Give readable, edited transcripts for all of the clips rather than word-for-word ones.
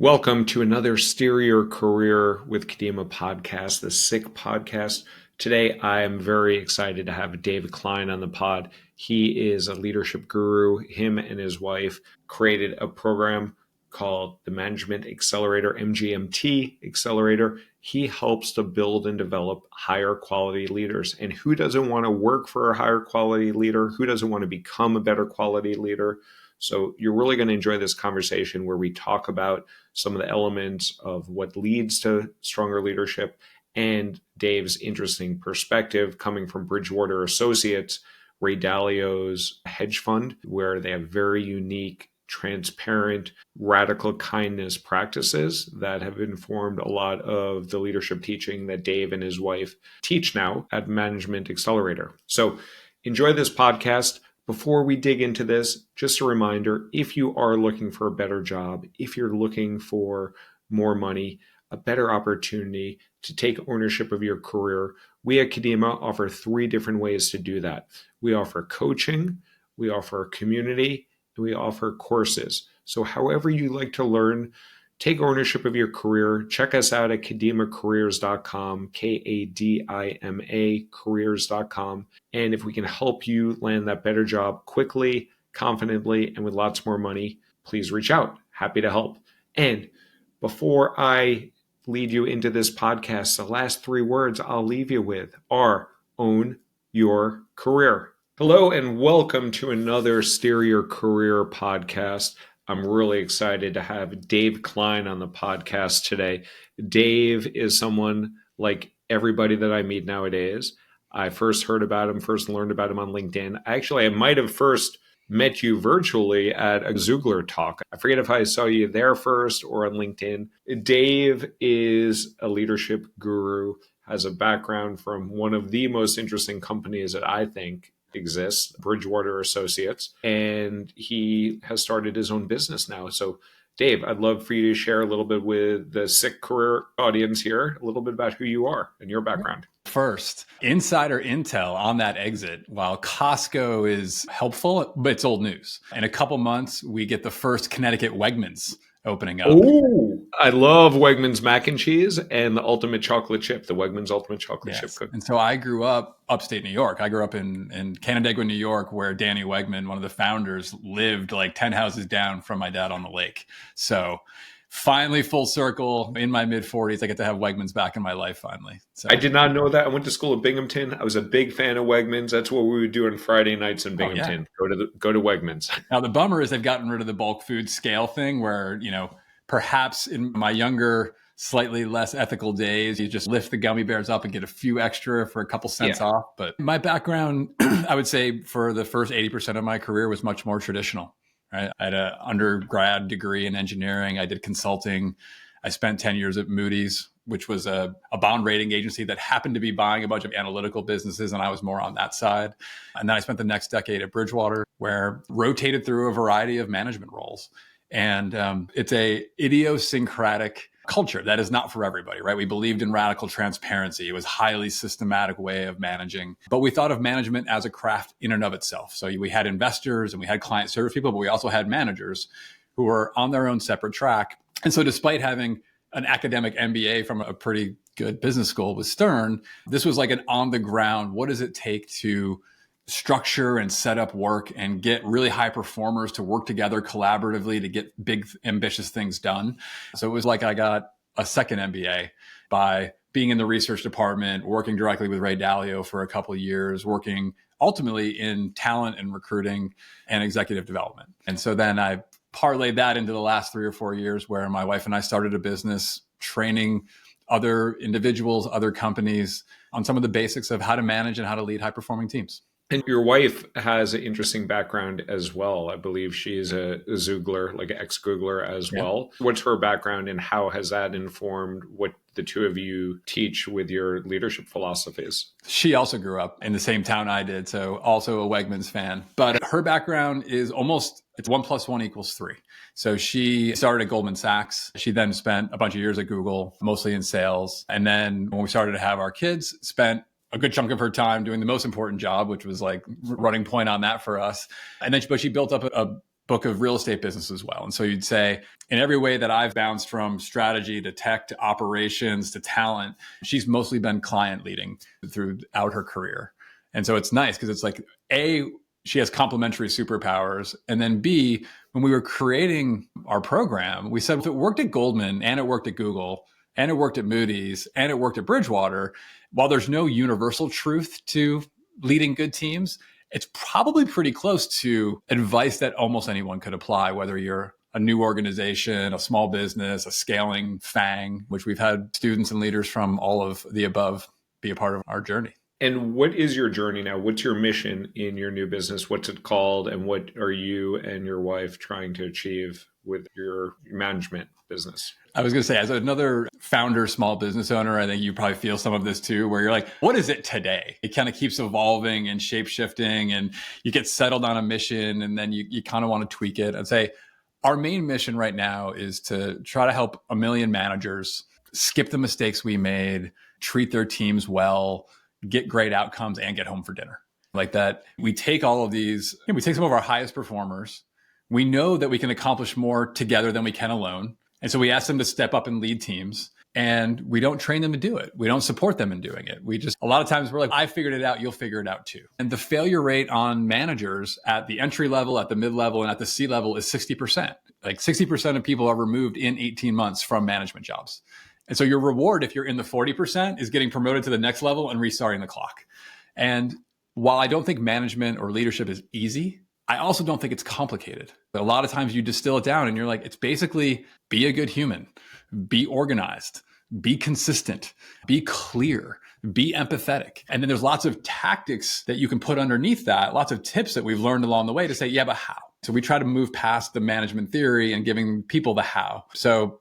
Welcome to another Steer Your Career with Kadima podcast, the SICK podcast. Today, I am very excited to have Dave Kline on the pod. He is a leadership guru. Him and his wife created a program called the Management Accelerator, MGMT Accelerator. He helps to build and develop higher quality leaders. And who doesn't want to work for a higher quality leader? Who doesn't want to become a better quality leader? So you're really going to enjoy this conversation where we talk about some of the elements of what leads to stronger leadership and Dave's interesting perspective coming from Bridgewater Associates, Ray Dalio's hedge fund, where they have very unique, transparent, radical kindness practices that have informed a lot of the leadership teaching that Dave and his wife teach now at Management Accelerator. So enjoy this podcast. Before we dig into this, just a reminder, if you are looking for a better job, if you're looking for more money, a better opportunity to take ownership of your career, we at Kadima offer 3 different ways to do that. We offer coaching, we offer community, and we offer courses. So however you like to learn, take ownership of your career. Check us out at kadimacareers.com, Kadima careers.com. And if we can help you land that better job quickly, confidently, and with lots more money, please reach out. Happy to help. And before I lead you into this podcast, the last 3 words I'll leave you with are own your career. Hello and welcome to another Steer Your Career podcast. I'm really excited to have Dave Kline on the podcast today. Dave is someone like everybody that I meet nowadays. I first learned about him on LinkedIn. Actually, I might have first met you virtually at a Zoogler talk. I forget if I saw you there first or on LinkedIn. Dave is a leadership guru, has a background from one of the most interesting companies that I think exists, Bridgewater Associates, and he has started his own business now. So Dave, I'd love for you to share a little bit with the SICK career audience here, a little bit about who you are and your background. First, insider intel on that exit. While Costco is helpful, but it's old news. In a couple months, we get the first Connecticut Wegmans opening up. Ooh, I love Wegmans mac and cheese and the ultimate chocolate chip, the Wegmans ultimate chocolate chip cookie. And so I grew up upstate New York. I grew up in Canandaigua, New York, where Danny Wegman, one of the founders, lived like 10 houses down from my dad on the lake. So finally, full circle, in my mid-40s, I get to have Wegmans back in my life finally. So I did not know that. I went to school at Binghamton. I was a big fan of Wegmans. That's what we would do on Friday nights in Binghamton. Go to Wegmans. Now, the bummer is they've gotten rid of the bulk food scale thing where, perhaps in my younger, slightly less ethical days, you just lift the gummy bears up and get a few extra for a couple cents off. But my background, I would say for the first 80% of my career was much more traditional. Right? I had an undergrad degree in engineering. I did consulting. I spent 10 years at Moody's, which was a bond rating agency that happened to be buying a bunch of analytical businesses, and I was more on that side. And then I spent the next decade at Bridgewater, where rotated through a variety of management roles. And it's a idiosyncratic culture that is not for everybody, right? We believed in radical transparency. It was a highly systematic way of managing, but we thought of management as a craft in and of itself. So we had investors and we had client service people, but we also had managers who were on their own separate track. And so despite having an academic MBA from a pretty good business school with Stein, this was like an on the ground, what does it take to structure and set up work and get really high performers to work together collaboratively to get big, ambitious things done. So it was like I got a second MBA by being in the research department, working directly with Ray Dalio for a couple of years, working ultimately in talent and recruiting and executive development. And so then I parlayed that into the last 3 or 4 years where my wife and I started a business training other individuals, other companies on some of the basics of how to manage and how to lead high performing teams. And your wife has an interesting background as well. I believe she's a Zoogler, like an ex-Googler as well. What's her background and how has that informed what the two of you teach with your leadership philosophies? She also grew up in the same town I did, so also a Wegmans fan. But her background is it's 1 + 1 = 3. So she started at Goldman Sachs. She then spent a bunch of years at Google, mostly in sales. And then when we started to have our kids, spent a good chunk of her time doing the most important job, which was like running point on that for us. And then but she built up a book of real estate business as well. And so you'd say, in every way that I've bounced from strategy to tech to operations to talent, she's mostly been client leading throughout her career. And so it's nice because it's like, A, she has complementary superpowers. And then B, when we were creating our program, we said if it worked at Goldman and it worked at Google and it worked at Moody's and it worked at Bridgewater, while there's no universal truth to leading good teams, it's probably pretty close to advice that almost anyone could apply, whether you're a new organization, a small business, a scaling FANG, which we've had students and leaders from all of the above be a part of our journey. And what is your journey now? What's your mission in your new business? What's it called? And what are you and your wife trying to achieve with your management business? I was going to say, as another founder, small business owner, I think you probably feel some of this too, where you're like, what is it today? It kind of keeps evolving and shape shifting, and you get settled on a mission and then you kind of want to tweak it. I'd say our main mission right now is to try to help 1 million managers skip the mistakes we made, treat their teams well, get great outcomes, and get home for dinner. Like that, we take all of these, we take some of our highest performers. We know that we can accomplish more together than we can alone. And so we ask them to step up and lead teams, and we don't train them to do it. We don't support them in doing it. A lot of times we're like, I figured it out, you'll figure it out too. And the failure rate on managers at the entry level, at the mid level, and at the C level is 60%. Like 60% of people are removed in 18 months from management jobs. And so your reward, if you're in the 40%, is getting promoted to the next level and restarting the clock. And while I don't think management or leadership is easy, I also don't think it's complicated. But a lot of times you distill it down and you're like, it's basically be a good human, be organized, be consistent, be clear, be empathetic. And then there's lots of tactics that you can put underneath that, lots of tips that we've learned along the way to say, yeah, but how? So we try to move past the management theory and giving people the how. So,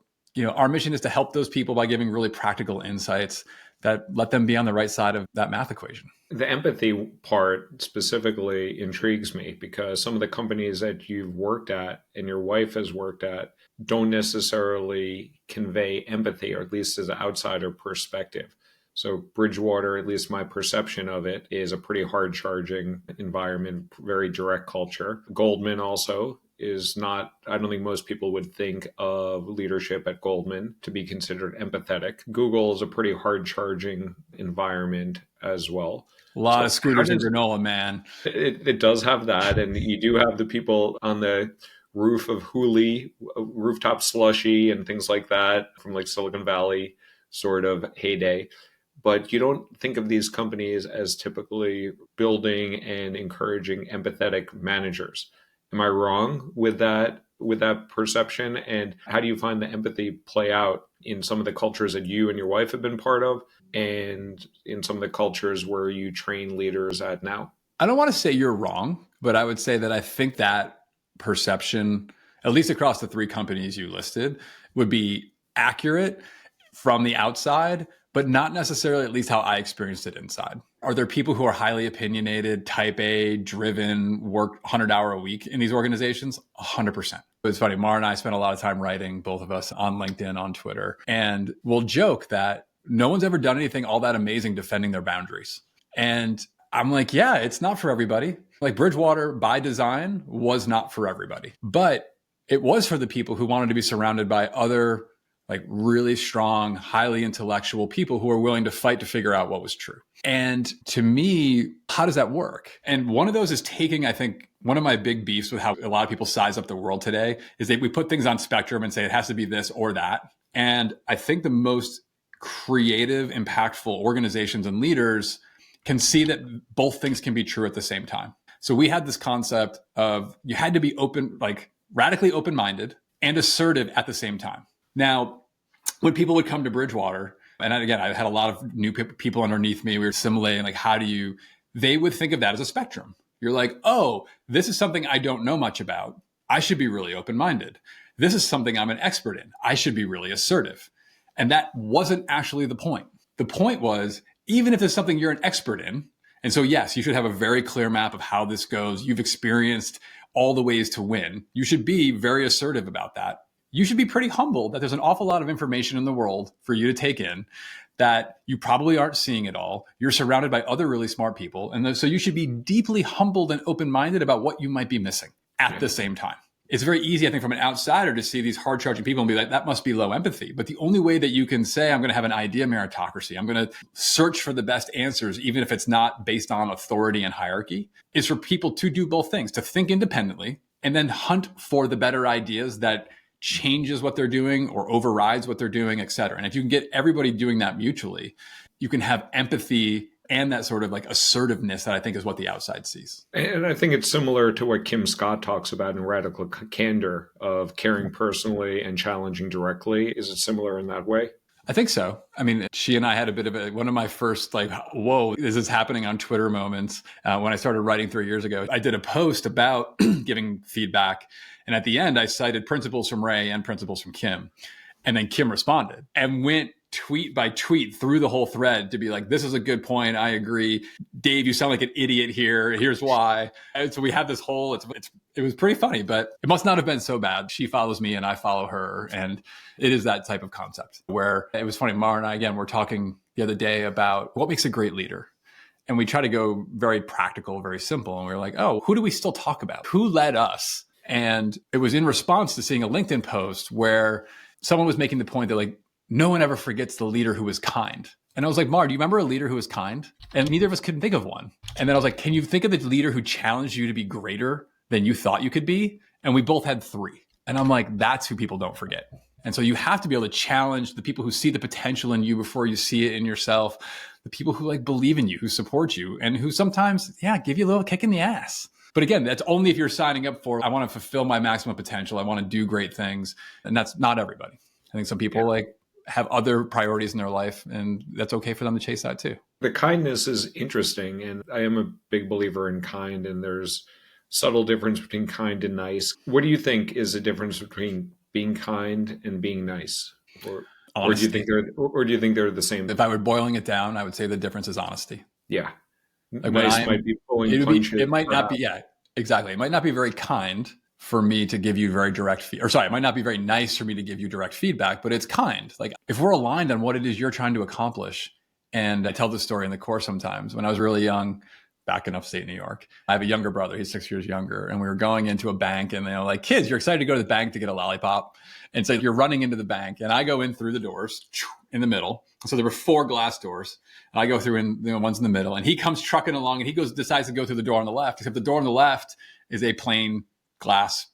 our mission is to help those people by giving really practical insights that let them be on the right side of that math equation. The empathy part specifically intrigues me because some of the companies that you've worked at and your wife has worked at don't necessarily convey empathy, or at least as an outsider perspective. So Bridgewater, at least my perception of it, is a pretty hard charging environment, very direct culture. Goldman also is not, I don't think most people would think of leadership at Goldman to be considered empathetic. Google is a pretty hard charging environment as well. A lot of scooters and granola, man. It does have that. And you do have the people on the roof of Hooli, rooftop slushy and things like that from like Silicon Valley sort of heyday. But you don't think of these companies as typically building and encouraging empathetic managers. Am I wrong with that perception? And how do you find the empathy play out in some of the cultures that you and your wife have been part of and in some of the cultures where you train leaders at now? I don't want to say you're wrong, but I would say that I think that perception, at least across the 3 companies you listed, would be accurate from the outside, but not necessarily at least how I experienced it inside. Are there people who are highly opinionated, type A, driven, work 100-hour a week in these organizations? 100%. It's funny, Mara and I spent a lot of time writing, both of us, on LinkedIn, on Twitter, and we'll joke that no one's ever done anything all that amazing defending their boundaries. And I'm like, yeah, it's not for everybody. Like Bridgewater by design was not for everybody, but it was for the people who wanted to be surrounded by other like really strong, highly intellectual people who are willing to fight to figure out what was true. And to me, how does that work? And one of those is taking, I think, one of my big beefs with how a lot of people size up the world today is that we put things on spectrum and say it has to be this or that. And I think the most creative, impactful organizations and leaders can see that both things can be true at the same time. So we had this concept of you had to be open, like radically open-minded and assertive at the same time. Now, when people would come to Bridgewater, and again, I had a lot of new people underneath me, we were simulating, like, they would think of that as a spectrum. You're like, oh, this is something I don't know much about. I should be really open-minded. This is something I'm an expert in. I should be really assertive. And that wasn't actually the point. The point was, even if there's something you're an expert in, and so yes, you should have a very clear map of how this goes. You've experienced all the ways to win. You should be very assertive about that. You should be pretty humble that there's an awful lot of information in the world for you to take in that you probably aren't seeing it all. You're surrounded by other really smart people. And so you should be deeply humbled and open-minded about what you might be missing at the same time. it's very easy, I think, from an outsider to see these hard charging people and be like, that must be low empathy. But the only way that you can say, I'm going to have an idea meritocracy, I'm going to search for the best answers, even if it's not based on authority and hierarchy, is for people to do both things, to think independently and then hunt for the better ideas that changes what they're doing or overrides what they're doing, et cetera. And if you can get everybody doing that mutually, you can have empathy and that sort of like assertiveness that I think is what the outside sees. And I think it's similar to what Kim Scott talks about in Radical Candor of caring personally and challenging directly. Is it similar in that way? I think so. I mean, she and I had a bit of one of my first like, whoa, is this happening on Twitter moments when I started writing 3 years ago. I did a post about giving feedback. And at the end, I cited principles from Ray and principles from Kim. And then Kim responded and went tweet by tweet through the whole thread to be like, this is a good point. I agree. Dave, you sound like an idiot here. Here's why. And so we had this whole, it was pretty funny, but it must not have been so bad. She follows me and I follow her. And it is that type of concept where it was funny. Mara and I, again, were talking the other day about what makes a great leader. And we try to go very practical, very simple. And we were like, oh, who do we still talk about? Who led us? And it was in response to seeing a LinkedIn post where someone was making the point that like, no one ever forgets the leader who was kind. And I was like, Mar, do you remember a leader who was kind? And neither of us could think of one. And then I was like, can you think of the leader who challenged you to be greater than you thought you could be? And we both had 3. And I'm like, that's who people don't forget. And so you have to be able to challenge the people who see the potential in you before you see it in yourself, the people who like believe in you, who support you, and who sometimes, give you a little kick in the ass. But again, that's only if you're signing up for, I want to fulfill my maximum potential. I want to do great things. And that's not everybody. I think some people have other priorities in their life, and that's okay for them to chase that too. The kindness is interesting, and I am a big believer in kind, and there's subtle difference between kind and nice. What do you think is the difference between being kind and being nice? Or do you think they're the same? If I were boiling it down, I would say the difference is honesty. Yeah. Like nice might be pulling punches. It might not be, exactly. It might not be very kind for me to give you very direct feedback. It might not be very nice for me to give you direct feedback, but it's kind. Like if we're aligned on what it is you're trying to accomplish. And I tell this story in the course sometimes. When I was really young, back in upstate New York, I have a younger brother. He's 6 years younger. And we were going into a bank and they're like, kids, you're excited to go to the bank to get a lollipop. And so you're running into the bank and I go in through the doors in the middle. So there were 4 glass doors. And I go through in one's in the middle and he comes trucking along and he decides to go through the door on the left, except the door on the left is a plain glass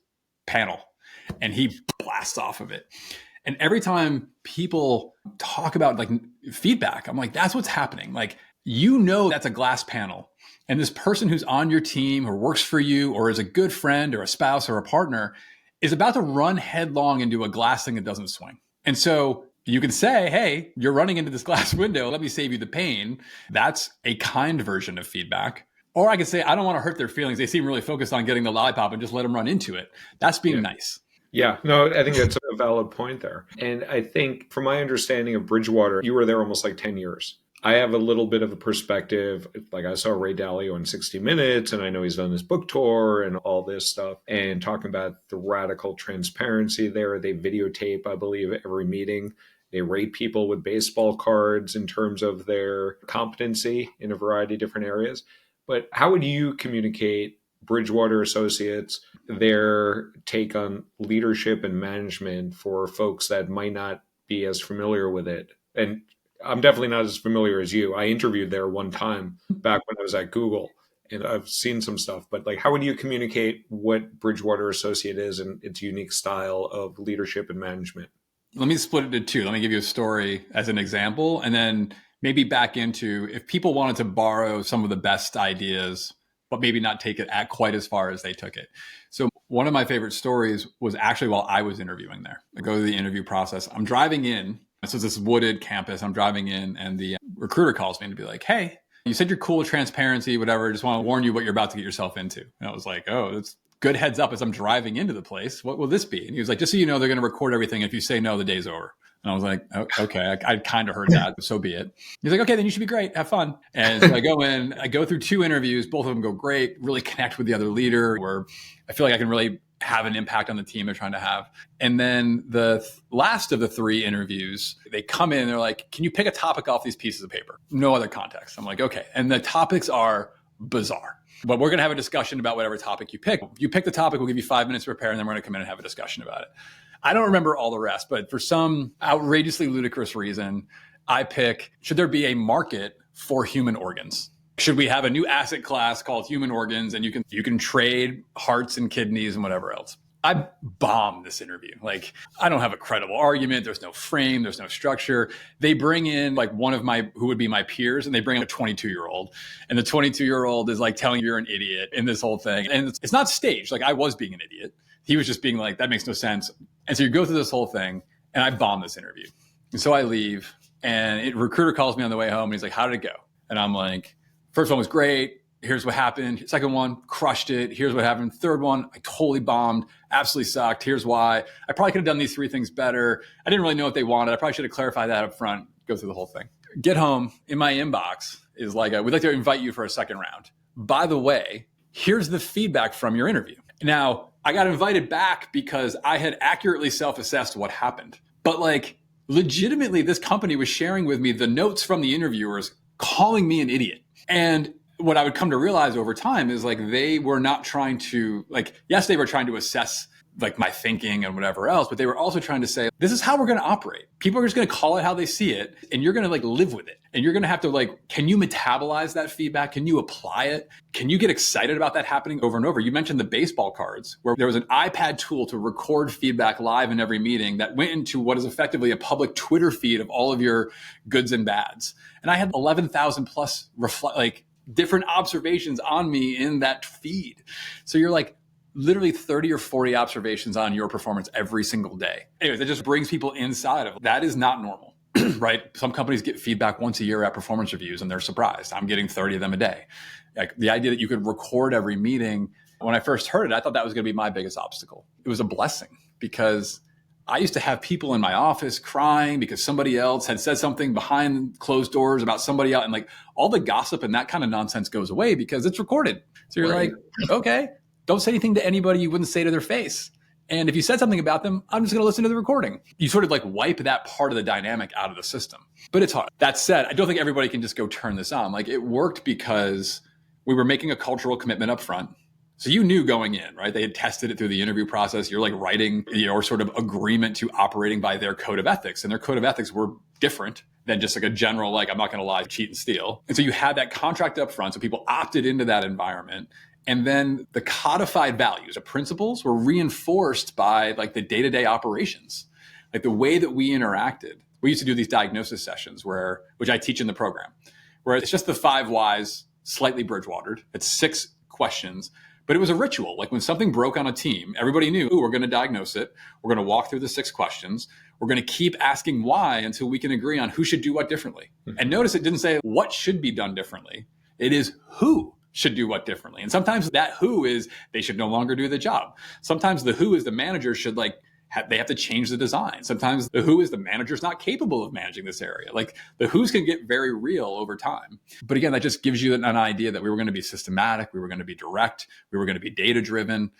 panel and he blasts off of it. And every time people talk about like feedback, I'm like, that's what's happening. Like, that's a glass panel. And this person who's on your team or works for you or is a good friend or a spouse or a partner is about to run headlong into a glass thing that doesn't swing. And so you can say, hey, you're running into this glass window. Let me save you the pain. That's a kind version of feedback. Or I could say, I don't want to hurt their feelings. They seem really focused on getting the lollipop and just let them run into it. That's being nice. Yeah, no, I think that's a valid point there. And I think from my understanding of Bridgewater, you were there almost like 10 years. I have a little bit of a perspective. Like I saw Ray Dalio in 60 Minutes, and I know he's done this book tour and all this stuff, and talking about the radical transparency there. They videotape, I believe, every meeting. They rate people with baseball cards in terms of their competency in a variety of different areas. But how would you communicate Bridgewater Associates, their take on leadership and management for folks that might not be as familiar with it? And I'm definitely not as familiar as you. I interviewed there one time back when I was at Google, and I've seen some stuff. But like, how would you communicate what Bridgewater Associate is and its unique style of leadership and management? Let me split it into 2. Let me give you a story as an example, and then maybe back into if people wanted to borrow some of the best ideas, but maybe not take it at quite as far as they took it. So one of my favorite stories was actually while I was interviewing there. I go through the interview process. I'm driving in. So it's this wooded campus. I'm driving in and the recruiter calls me to be like, hey, you said you're cool with transparency, whatever. Just want to warn you what you're about to get yourself into. And I was like, oh, that's good heads up as I'm driving into the place. What will this be? And he was like, just so you know, they're going to record everything. If you say no, the day's over. And I was like, oh, okay, I kind of heard that. So be it. He's like, okay, then you should be great. Have fun. And so I go in, I go through 2 interviews. Both of them go great, really connect with the other leader where I feel like I can really have an impact on the team they're trying to have. And then the last of the 3 interviews, they come in and they're like, can you pick a topic off these pieces of paper? No other context. I'm like, okay. And the topics are bizarre. But we're going to have a discussion about whatever topic you pick. You pick the topic, we'll give you 5 minutes to prepare, and then we're going to come in and have a discussion about it. I don't remember all the rest, but for some outrageously ludicrous reason, I pick, should there be a market for human organs? Should we have a new asset class called human organs, and you can trade hearts and kidneys and whatever else? I bombed this interview. Like, I don't have a credible argument. There's no frame. There's no structure. They bring in like who would be my peers, and they bring in a 22-year-old. And the 22-year-old is like telling you're an idiot in this whole thing. And it's not staged. Like, I was being an idiot. He was just being like, that makes no sense. And so you go through this whole thing, and I bombed this interview. And so I leave, and a recruiter calls me on the way home, and he's like, how did it go? And I'm like, first one was great. Here's what happened. Second one, crushed it. Here's what happened. Third one, I totally bombed. Absolutely sucked. Here's why. I probably could have done these 3 things better. I didn't really know what they wanted. I probably should have clarified that up front. Go through the whole thing. Get home. In my inbox is like, we'd like to invite you for a second round. By the way, here's the feedback from your interview. Now, I got invited back because I had accurately self-assessed what happened. But like, legitimately, this company was sharing with me the notes from the interviewers calling me an idiot. And what I would come to realize over time is like, they were not trying to yes, they were trying to assess like my thinking and whatever else, but they were also trying to say, this is how we're going to operate. People are just going to call it how they see it, and you're going to like live with it. And you're going to have to like, can you metabolize that feedback? Can you apply it? Can you get excited about that happening over and over? You mentioned the baseball cards, where there was an iPad tool to record feedback live in every meeting that went into what is effectively a public Twitter feed of all of your goods and bads. And I had 11,000 plus different observations on me in that feed. So you're like literally 30 or 40 observations on your performance every single day. Anyways, it just brings people inside of it. That is not normal, right? Some companies get feedback once a year at performance reviews, and they're surprised. I'm getting 30 of them a day. Like, the idea that you could record every meeting, when I first heard it, I thought that was going to be my biggest obstacle. It was a blessing, because I used to have people in my office crying because somebody else had said something behind closed doors about somebody else. And like, all the gossip and that kind of nonsense goes away because it's recorded. So you're like, okay, don't say anything to anybody you wouldn't say to their face. And if you said something about them, I'm just going to listen to the recording. You sort of like wipe that part of the dynamic out of the system. But it's hard. That said, I don't think everybody can just go turn this on. Like, it worked because we were making a cultural commitment up front. So you knew going in, right? They had tested it through the interview process. You're like writing your sort of agreement to operating by their code of ethics. And their code of ethics were different than just like a general, like, I'm not going to lie, cheat, and steal. And so you had that contract up front. So people opted into that environment. And then the codified values, the principles, were reinforced by like the day-to-day operations, like the way that we interacted. We used to do these diagnosis sessions which I teach in the program, where it's just the 5 whys, slightly Bridgewatered. It's 6 questions. But it was a ritual. Like, when something broke on a team, everybody knew, we're going to diagnose it. We're going to walk through the 6 questions. We're going to keep asking why until we can agree on who should do what differently. Mm-hmm. And notice it didn't say what should be done differently. It is who should do what differently. And sometimes that who is they should no longer do the job. Sometimes the who is the manager should they have to change the design. Sometimes the who is the manager's not capable of managing this area. Like, the who's can get very real over time. But again, that just gives you an idea that we were going to be systematic. We were going to be direct. We were going to be data driven.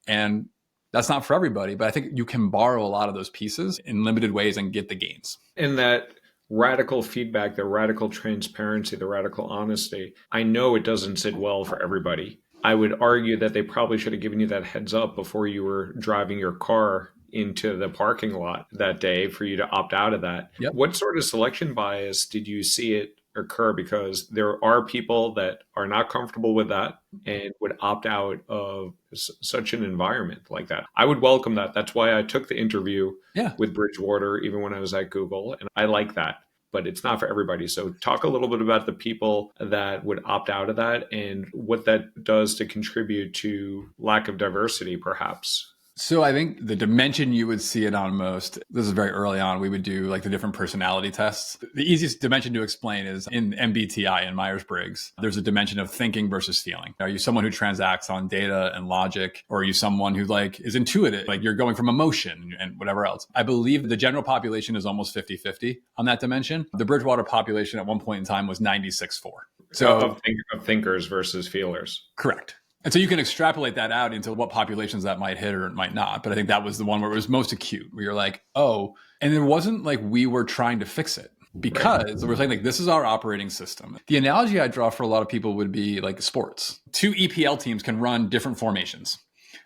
And that's not for everybody. But I think you can borrow a lot of those pieces in limited ways and get the gains. And that radical feedback, the radical transparency, the radical honesty, I know it doesn't sit well for everybody. I would argue that they probably should have given you that heads up before you were driving your car into the parking lot that day for you to opt out of that. Yep. What sort of selection bias did you see it occur? Because there are people that are not comfortable with that and would opt out of such an environment like that. I would welcome that. That's why I took the interview with Bridgewater, even when I was at Google. And I like that, but it's not for everybody. So talk a little bit about the people that would opt out of that and what that does to contribute to lack of diversity, perhaps. So I think the dimension you would see it on most, this is very early on, we would do like the different personality tests. The easiest dimension to explain is in MBTI, in Myers-Briggs, there's a dimension of thinking versus feeling. Are you someone who transacts on data and logic, or are you someone who like is intuitive, like you're going from emotion and whatever else? I believe the general population is almost 50-50 on that dimension. The Bridgewater population at one point in time was 96-4. So of thinkers versus feelers. Correct. And so you can extrapolate that out into what populations that might hit or it might not. But I think that was the one where it was most acute, where you're like, oh, and it wasn't like we were trying to fix it. because we're saying like, this is our operating system. The analogy I draw for a lot of people would be like sports. Two EPL teams can run different formations.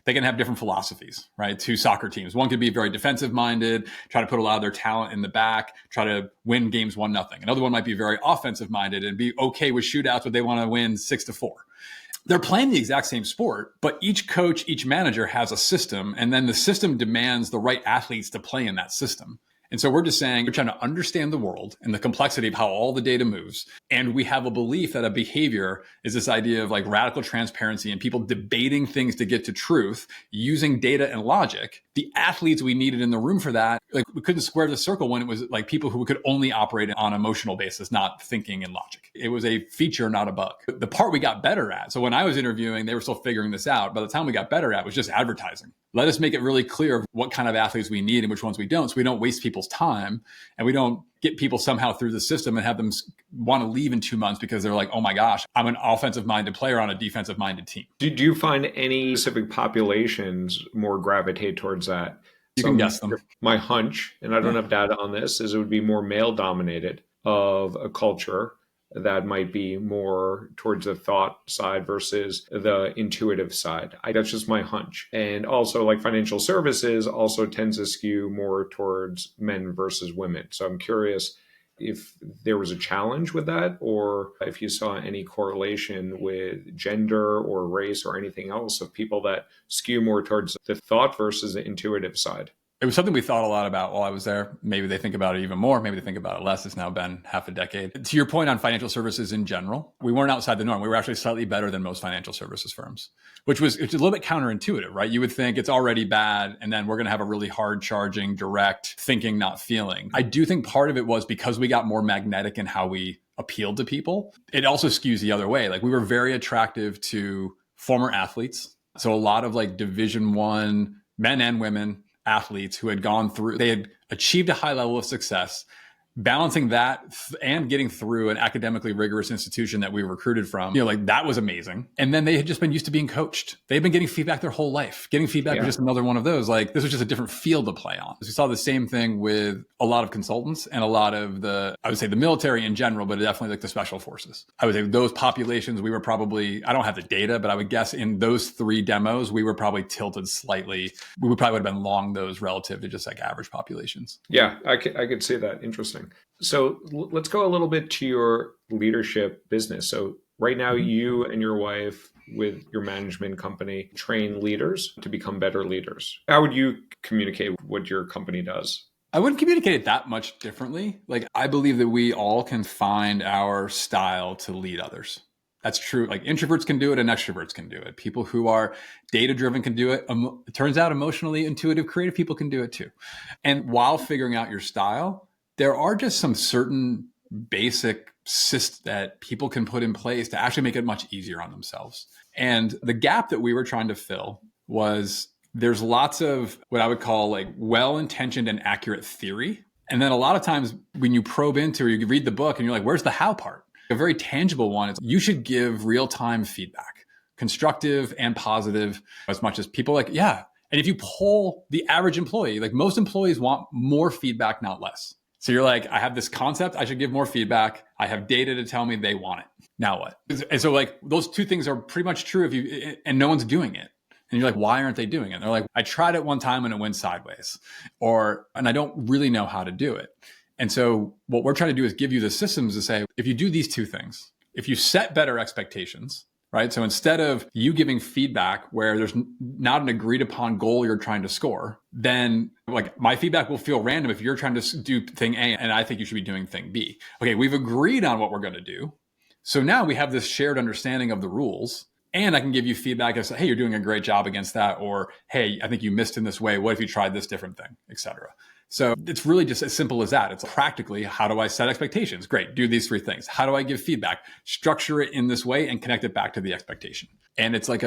They can have different philosophies, right? Two soccer teams. One could be very defensive minded, try to put a lot of their talent in the back, try to win games 1-0. Another one might be very offensive minded and be okay with shootouts, but they want to win 6-4. They're playing the exact same sport, but each coach, each manager has a system, and then the system demands the right athletes to play in that system. And so we're just saying we're trying to understand the world and the complexity of how all the data moves. And we have a belief that a behavior is this idea of like radical transparency and people debating things to get to truth using data and logic. The athletes we needed in the room for that, like we couldn't square the circle when it was like people who could only operate on an emotional basis, not thinking and logic. It was a feature, not a bug. The part we got better at. So when I was interviewing, they were still figuring this out. By the time we got better at was just advertising. Let us make it really clear what kind of athletes we need and which ones we don't, so we don't waste people's time and we don't get people somehow through the system and have them want to leave in 2 months because they're like, oh my gosh, I'm an offensive-minded player on a defensive-minded team. Do you find any specific populations more gravitate towards that? You can guess them. My hunch, and I don't have data on this, is it would be more male-dominated of a culture that might be more towards the thought side versus the intuitive side. That's just my hunch. And also like financial services also tends to skew more towards men versus women. So I'm curious if there was a challenge with that or if you saw any correlation with gender or race or anything else of people that skew more towards the thought versus the intuitive side. It was something we thought a lot about while I was there. Maybe they think about it even more. Maybe they think about it less. It's now been half a decade. To your point on financial services in general, we weren't outside the norm. We were actually slightly better than most financial services firms, which was it's a little bit counterintuitive, right? You would think it's already bad, and then we're going to have a really hard charging, direct thinking, not feeling. I do think part of it was because we got more magnetic in how we appealed to people. It also skews the other way. Like we were very attractive to former athletes. So a lot of like Division I men and women athletes who had gone through, they had achieved a high level of success, balancing that and getting through an academically rigorous institution that we recruited from, like that was amazing. And then they had just been used to being coached. They've been getting feedback their whole life. Getting feedback was just another one of those. Like this was just a different field to play on. So we saw the same thing with a lot of consultants and a lot of I would say the military in general, but definitely like the special forces. I would say those populations, we were probably, I don't have the data, but I would guess in those 3 demos, we were probably tilted slightly. We would probably would have been long those relative to just like average populations. Yeah, I could see that. Interesting. So let's go a little bit to your leadership business. So right now, you and your wife with your management company train leaders to become better leaders. How would you communicate what your company does? I wouldn't communicate it that much differently. Like I believe that we all can find our style to lead others. That's true. Like introverts can do it and extroverts can do it. People who are data-driven can do it. It turns out emotionally intuitive, creative people can do it too. And while figuring out your style, there are just some certain basic systems that people can put in place to actually make it much easier on themselves. And the gap that we were trying to fill was there's lots of what I would call like well-intentioned and accurate theory. And then a lot of times when you probe into or you read the book and you're like, where's the how part? A very tangible one is you should give real-time feedback, constructive and positive, as much as people like, yeah. And if you poll the average employee, like most employees want more feedback, not less. So you're like, I have this concept, I should give more feedback. I have data to tell me they want it. Now what? And so like those 2 things are pretty much true and no one's doing it. And you're like, why aren't they doing it? And they're like, I tried it one time and it went sideways, and I don't really know how to do it. And so what we're trying to do is give you the systems to say, if you do these 2 things, if you set better expectations, right? So instead of you giving feedback where there's not an agreed upon goal you're trying to score, then like my feedback will feel random if you're trying to do thing A and I think you should be doing thing B. Okay, we've agreed on what we're going to do. So now we have this shared understanding of the rules. And I can give you feedback and say, hey, you're doing a great job against that. Or, hey, I think you missed in this way. What if you tried this different thing, et cetera? So it's really just as simple as that. It's practically, how do I set expectations? Great. Do these 3 things. How do I give feedback? Structure it in this way and connect it back to the expectation. And it's like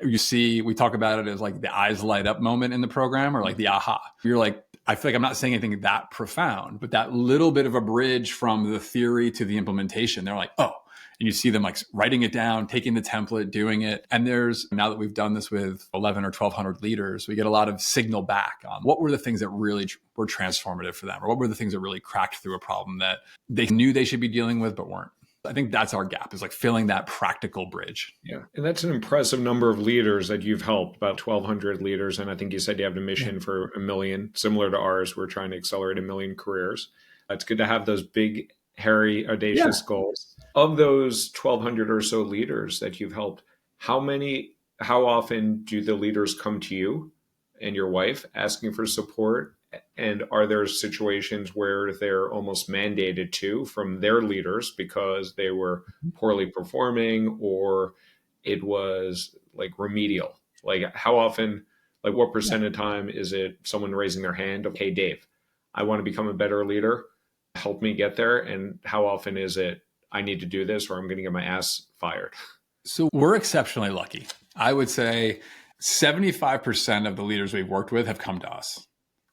we talk about it as like the eyes light up moment in the program or like the aha. You're like, I feel like I'm not saying anything that profound, but that little bit of a bridge from the theory to the implementation, they're like, oh, and you see them like writing it down, taking the template, doing it. And now that we've done this with 11 or 1200 leaders, we get a lot of signal back on what were the things that really were transformative for them, or what were the things that really cracked through a problem that they knew they should be dealing with, but weren't. I think that's our gap, is like filling that practical bridge. Yeah. And that's an impressive number of leaders that you've helped, about 1,200 leaders. And I think you said you have a mission for 1 million, similar to ours. We're trying to accelerate 1 million careers. It's good to have those big, hairy, audacious goals. Of those 1,200 or so leaders that you've helped, how often do the leaders come to you and your wife asking for support? And are there situations where they're almost mandated to from their leaders because they were poorly performing, or it was like remedial? Like how often, like what percent of time is it someone raising their hand? Okay, Dave, I want to become a better leader. Help me get there. And how often is it, I need to do this or I'm going to get my ass fired? So we're exceptionally lucky. I would say 75% of the leaders we've worked with have come to us.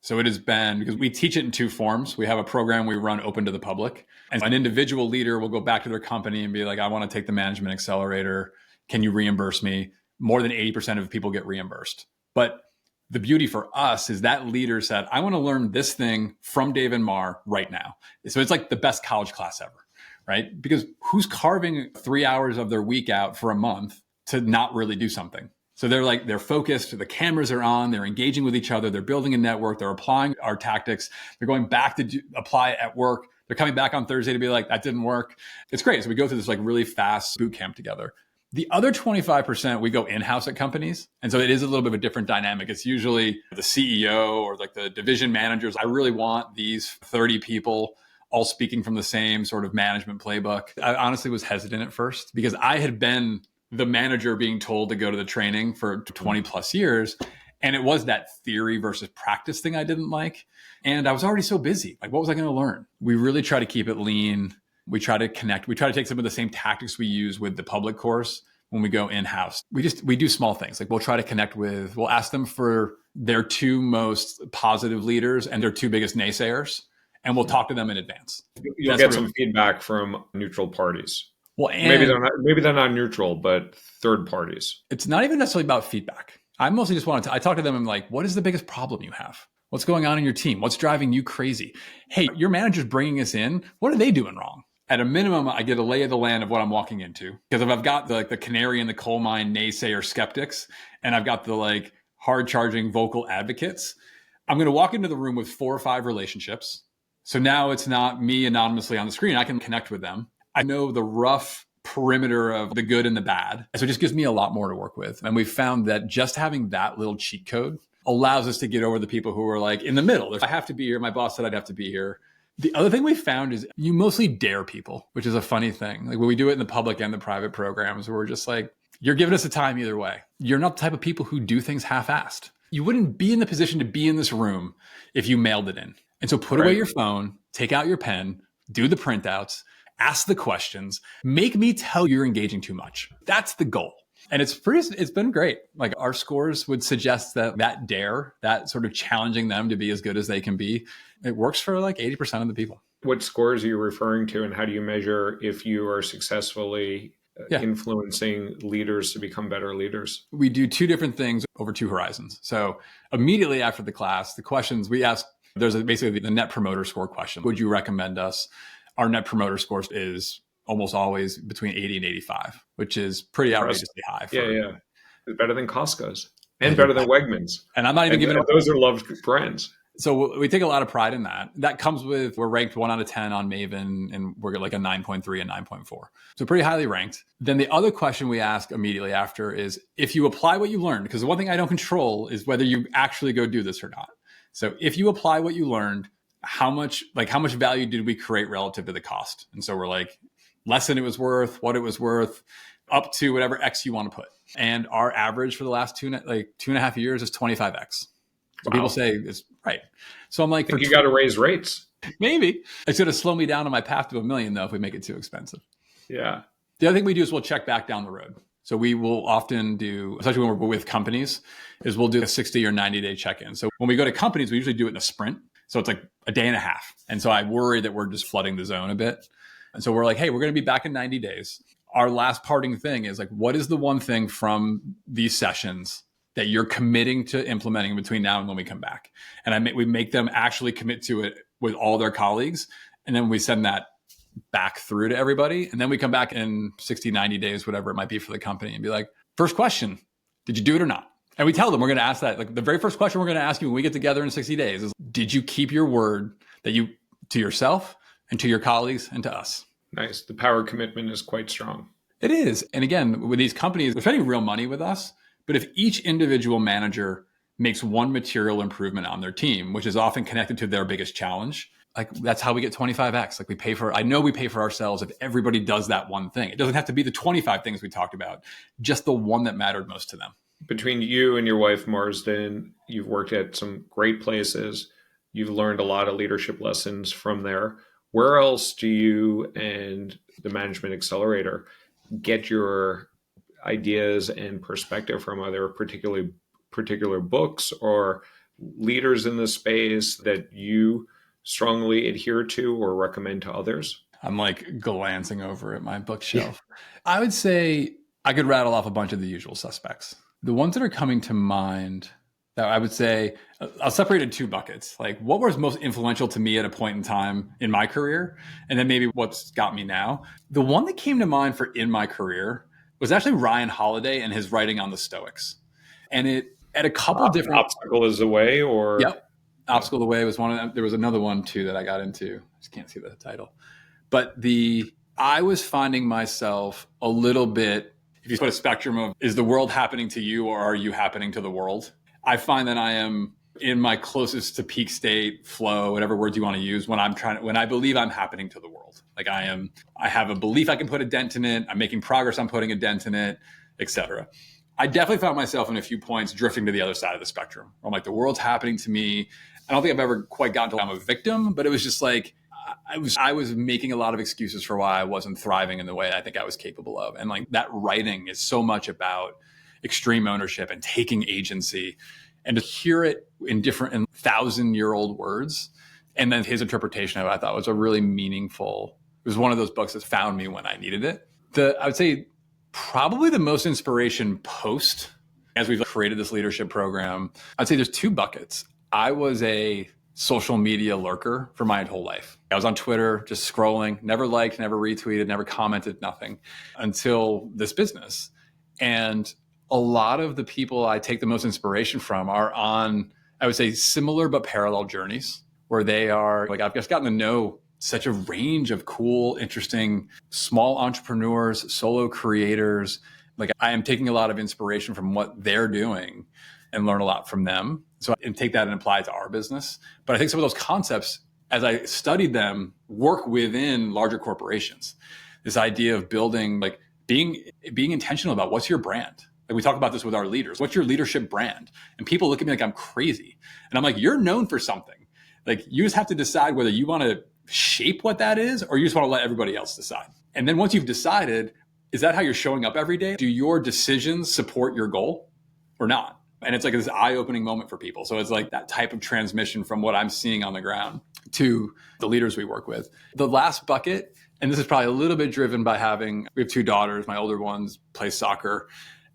So it has been, because we teach it in two forms. We have a program we run open to the public, and an individual leader will go back to their company and be like, I want to take the management accelerator. Can you reimburse me? More than 80% of people get reimbursed. But the beauty for us is that leader said, I want to learn this thing from Dave and Mar right now. So it's like the best college class ever, right? Because who's carving 3 hours of their week out for a month to not really do something? So they're focused, the cameras are on, they're engaging with each other, they're building a network, they're applying our tactics, they're going back to apply it at work. They're coming back on Thursday to be like, that didn't work. It's great. So we go through this like really fast boot camp together. The other 25%, we go in-house at companies. And so it is a little bit of a different dynamic. It's usually the CEO or like the division managers. I really want these 30 people all speaking from the same sort of management playbook. I honestly was hesitant at first because I had been the manager being told to go to the training for 20 plus years. And it was that theory versus practice thing I didn't like. And I was already so busy. Like, what was I going to learn? We really try to keep it lean. We try to connect. We try to take some of the same tactics we use with the public course when we go in-house. We do small things. Like we'll try to connect with, we'll ask them for their two most positive leaders and their two biggest naysayers. And we'll talk to them in advance. You'll get some feedback from neutral parties. Well, and maybe they're not neutral, but third parties. It's not even necessarily about feedback. I mostly just I talk to them and I'm like, what is the biggest problem you have? What's going on in your team? What's driving you crazy? Hey, your manager's bringing us in. What are they doing wrong? At a minimum, I get a lay of the land of what I'm walking into. Because if I've got the canary in the coal mine naysayer skeptics, and I've got the like hard charging vocal advocates, I'm going to walk into the room with 4 or 5 relationships. So now it's not me anonymously on the screen. I can connect with them. I know the rough perimeter of the good and the bad. So it just gives me a lot more to work with. And we've found that just having that little cheat code allows us to get over the people who are like in the middle. If I have to be here, my boss said I'd have to be here. The other thing we found is you mostly dare people, which is a funny thing. Like when we do it in the public and the private programs, where we're just like, you're giving us a time either way. You're not the type of people who do things half-assed. You wouldn't be in the position to be in this room if you mailed it in. And so put away your phone, take out your pen, do the printouts, ask the questions, make me tell you're engaging too much. That's the goal. And it's been great. Like our scores would suggest that dare, that sort of challenging them to be as good as they can be, it works for like 80% of the people. What scores are you referring to, and how do you measure if you are successfully influencing leaders to become better leaders? We do 2 different things over 2 horizons. So immediately after the class, the questions we ask, there's basically the net promoter score question. Would you recommend us? Our net promoter score is almost always between 80 and 85, which is pretty outrageously high. Yeah. It's better than Costco's and better than Wegmans. And I'm not even giving those are loved brands. So we take a lot of pride in that. That comes with, we're ranked 1 out of 10 on Maven, and we're like a 9.3 and 9.4. So pretty highly ranked. Then the other question we ask immediately after is, if you apply what you learned, because the one thing I don't control is whether you actually go do this or not. So if you apply what you learned, how much value did we create relative to the cost? And so we're like, less than it was worth, what it was worth, up to whatever X you want to put. And our average for the last 2.5 years is 25X. So people say it's right. So I'm like, you got to raise rates. Maybe. It's going to slow me down on my path to $1 million though, if we make it too expensive. Yeah. The other thing we do is we'll check back down the road. So we will often do, especially when we're with companies, is we'll do a 60 or 90-day check-in. So when we go to companies, we usually do it in a sprint. So it's like a day and a half. And so I worry that we're just flooding the zone a bit. And so we're like, hey, we're going to be back in 90 days. Our last parting thing is like, what is the one thing from these sessions that you're committing to implementing between now and when we come back? And we make them actually commit to it with all their colleagues. And then we send that back through to everybody. And then we come back in 60, 90 days, whatever it might be for the company, and be like, first question, did you do it or not? And we tell them we're going to ask that. Like the very first question we're going to ask you when we get together in 60 days is, did you keep your word that you to yourself and to your colleagues and to us? Nice. The power commitment is quite strong. It is. And again, with these companies, they're spending real money with us. But if each individual manager makes one material improvement on their team, which is often connected to their biggest challenge, like that's how we get 25x. Like I know we pay for ourselves if everybody does that one thing. It doesn't have to be the 25 things we talked about, just the one that mattered most to them. Between you and your wife, Marsden, you've worked at some great places. You've learned a lot of leadership lessons from there. Where else do you and the Management Accelerator get your ideas and perspective from? Are there particular books or leaders in the space that you strongly adhere to or recommend to others? I'm like glancing over at my bookshelf. I would say I could rattle off a bunch of the usual suspects. The ones that are coming to mind that I would say, I'll separate it in two buckets. Like what was most influential to me at a point in time in my career, and then maybe what's got me now. The one that came to mind for in my career was actually Ryan Holiday and his writing on the Stoics. And it at a couple different... Obstacle is the way, or... Yep. Obstacle the Way was one of them. There was another one too that I got into. I just can't see the title. But I was finding myself a little bit, if you put a spectrum of, is the world happening to you or are you happening to the world? I find that I am in my closest to peak state, flow, whatever words you want to use, when I believe I'm happening to the world. Like I have a belief I can put a dent in it. I'm making progress on putting a dent in it, etc. I definitely found myself in a few points drifting to the other side of the spectrum. I'm like, the world's happening to me. I don't think I've ever quite gotten to I'm a victim, but it was just like, I was making a lot of excuses for why I wasn't thriving in the way I think I was capable of. And like that writing is so much about extreme ownership and taking agency, and to hear it in different and 1,000-year-old words. And then his interpretation of it, I thought was a really meaningful, it was one of those books that found me when I needed it. I would say probably the most inspiration post, as we've created this leadership program, I'd say there's two buckets. I was a social media lurker for my whole life. I was on Twitter, just scrolling, never liked, never retweeted, never commented, nothing until this business. And a lot of the people I take the most inspiration from are on, I would say, similar but parallel journeys, where they are like, I've just gotten to know such a range of cool, interesting, small entrepreneurs, solo creators. Like I am taking a lot of inspiration from what they're doing and learn a lot from them. So I can take that and apply it to our business. But I think some of those concepts, as I studied them, work within larger corporations. This idea of building, like being intentional about what's your brand. Like we talk about this with our leaders. What's your leadership brand? And people look at me like I'm crazy. And I'm like, you're known for something. Like you just have to decide whether you want to shape what that is or you just want to let everybody else decide. And then once you've decided, is that how you're showing up every day? Do your decisions support your goal or not? And it's like this eye-opening moment for people. So it's like that type of transmission from what I'm seeing on the ground to the leaders we work with. The last bucket, and this is probably a little bit driven by we have two daughters. My older ones play soccer.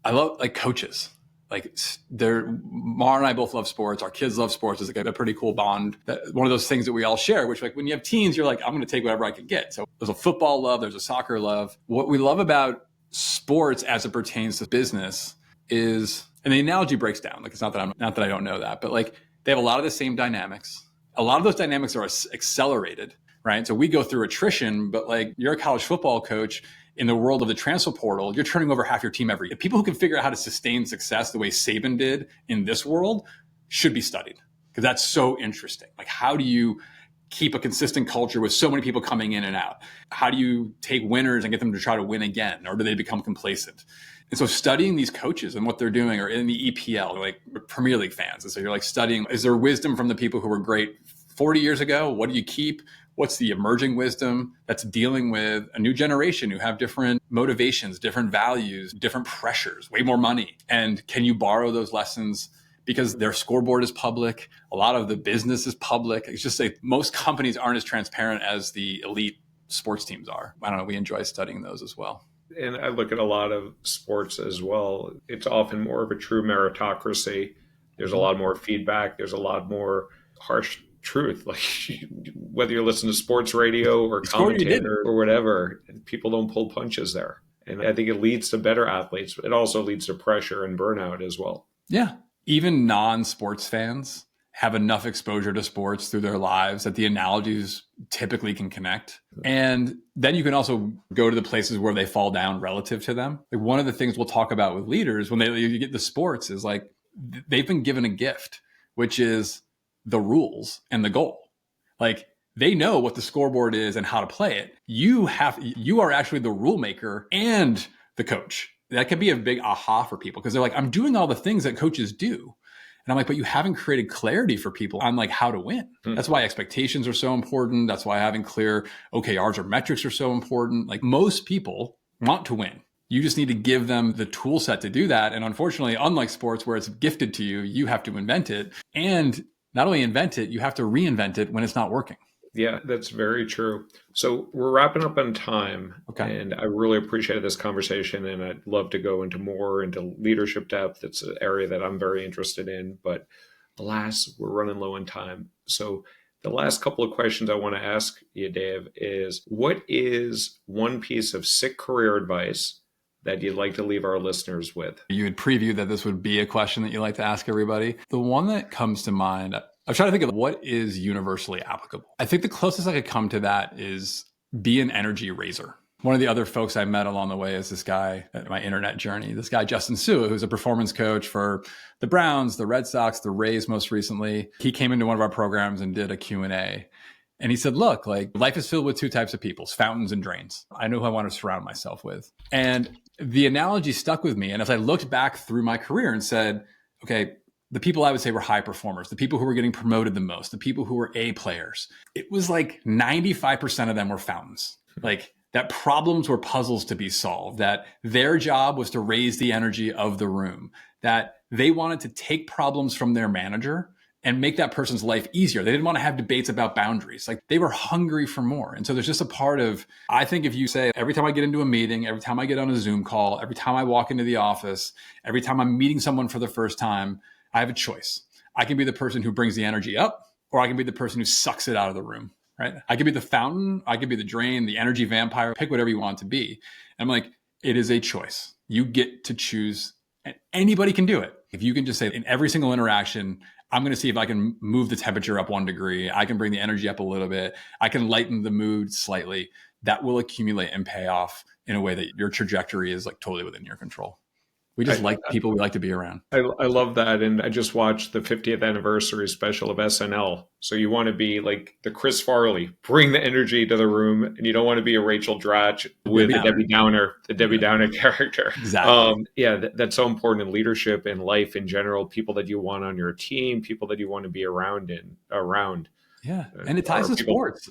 I love like coaches. Like Mara and I both love sports. Our kids love sports. It's like a pretty cool bond. One of those things that we all share, which like when you have teens, you're like, I'm going to take whatever I can get. So there's a football love. There's a soccer love. What we love about sports as it pertains to business is, and the analogy breaks down. Like it's not that I don't know that, but like they have a lot of the same dynamics. A lot of those dynamics are accelerated, right? So we go through attrition, but like you're a college football coach in the world of the transfer portal, you're turning over half your team every year. People who can figure out how to sustain success the way Saban did in this world should be studied because that's so interesting. Like how do you keep a consistent culture with so many people coming in and out? How do you take winners and get them to try to win again? Or do they become complacent? And so studying these coaches and what they're doing, or in the EPL, like Premier League fans. And so you're like studying, is there wisdom from the people who were great 40 years ago? What do you keep? What's the emerging wisdom that's dealing with a new generation who have different motivations, different values, different pressures, way more money? And can you borrow those lessons? Because their scoreboard is public. A lot of the business is public. It's just like most companies aren't as transparent as the elite sports teams are. I don't know. We enjoy studying those as well. And I look at a lot of sports as well. It's often more of a true meritocracy. There's a lot more feedback. There's a lot more harsh truth. Like whether you're listening to sports radio or commentator or whatever, people don't pull punches there. And I think it leads to better athletes. It also leads to pressure and burnout as well. Yeah. Even non-sports fans have enough exposure to sports through their lives that the analogies typically can connect. And then you can also go to the places where they fall down relative to them. Like one of the things we'll talk about with leaders when you get the sports is like they've been given a gift, which is the rules and the goal. Like they know what the scoreboard is and how to play it. You are actually the rule maker and the coach. That could be a big aha for people because they're like, I'm doing all the things that coaches do. And I'm like, but you haven't created clarity for people on like how to win. That's why expectations are so important. That's why having clear OKRs or metrics are so important. Like most people want to win. You just need to give them the tool set to do that. And unfortunately, unlike sports where it's gifted to you, you have to invent it. And not only invent it, you have to reinvent it when it's not working. Yeah, that's very true. So we're wrapping up on time. Okay. And I really appreciated this conversation. And I'd love to go into leadership depth. It's an area that I'm very interested in. But alas, we're running low on time. So the last couple of questions I want to ask you, Dave, is what is one piece of sick career advice that you'd like to leave our listeners with? You had previewed that this would be a question that you like to ask everybody. The one that comes to mind, I'm trying to think of what is universally applicable. I think the closest I could come to that is be an energy raiser. One of the other folks I met along the way is this guy at my internet journey, this guy, Justin Sua, who's a performance coach for the Browns, the Red Sox, the Rays most recently. He came into one of our programs and did a Q&A. And he said, look, like life is filled with two types of people, fountains and drains. I know who I want to surround myself with. And the analogy stuck with me. And as I looked back through my career and said, okay, the people I would say were high performers, the people who were getting promoted the most, the people who were A players, it was like 95% of them were fountains. Like that problems were puzzles to be solved, that their job was to raise the energy of the room, that they wanted to take problems from their manager and make that person's life easier. They didn't want to have debates about boundaries. Like they were hungry for more. And so there's just a part of, I think if you say, every time I get into a meeting, every time I get on a Zoom call, every time I walk into the office, every time I'm meeting someone for the first time, I have a choice. I can be the person who brings the energy up, or I can be the person who sucks it out of the room, right? I could be the fountain, I could be the drain, the energy vampire, pick whatever you want to be. And I'm like, it is a choice. You get to choose, and anybody can do it. If you can just say in every single interaction, I'm going to see if I can move the temperature up 1 degree. I can bring the energy up a little bit. I can lighten the mood slightly. That will accumulate and pay off in a way that your trajectory is like totally within your control. We just like people we like to be around. I love that. And I just watched the 50th anniversary special of SNL. So you want to be like the Chris Farley, bring the energy to the room. And you don't want to be a Rachel Dratch with the Debbie Downer character. Exactly. That's so important in leadership and life in general. People that you want on your team, people that you want to be around. Yeah. And it ties to sports.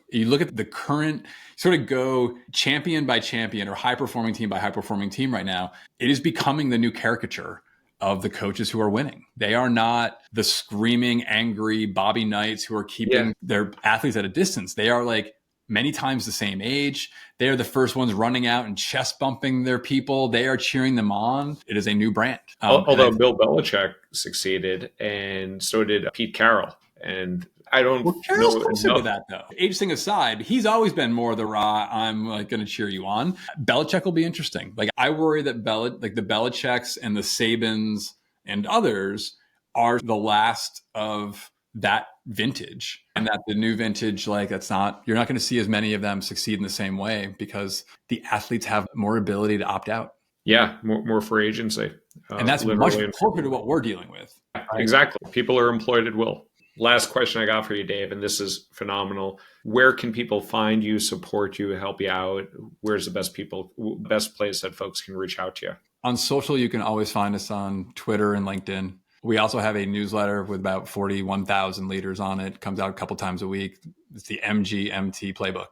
You look at the current, sort of go champion by champion or high performing team by high performing team right now. It is becoming the new caricature of the coaches who are winning. They are not the screaming, angry Bobby Knights who are keeping their athletes at a distance. They are like many times the same age. They are the first ones running out and chest bumping their people. They are cheering them on. It is a new brand. Although Bill Belichick succeeded, and so did Pete Carroll. And I don't Carroll's closer to that, though. Age thing aside, he's always been more the raw, I'm like going to cheer you on. Belichick will be interesting. Like I worry that the Belichicks and the Sabins and others are the last of that vintage, and that the new vintage, like you're not going to see as many of them succeed in the same way because the athletes have more ability to opt out. Yeah, more free agency. And that's much closer to what we're dealing with. Right? Exactly. People are employed at will. Last question I got for you, Dave, and this is phenomenal. Where can people find you, support you, help you out? Where's the best place that folks can reach out to you? On social, you can always find us on Twitter and LinkedIn. We also have a newsletter with about 41,000 leaders on it. Comes out a couple times a week. It's the MGMT Playbook.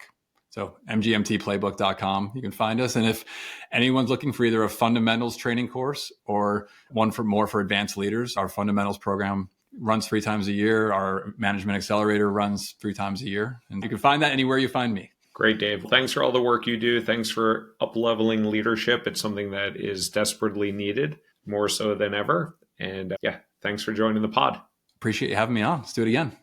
So mgmtplaybook.com, you can find us. And if anyone's looking for either a fundamentals training course or one for advanced leaders, our fundamentals program runs 3 times a year. Our management accelerator runs 3 times a year. And you can find that anywhere you find me. Great, Dave. Thanks for all the work you do. Thanks for up-leveling leadership. It's something that is desperately needed, more so than ever. And yeah, thanks for joining the pod. Appreciate you having me on. Let's do it again.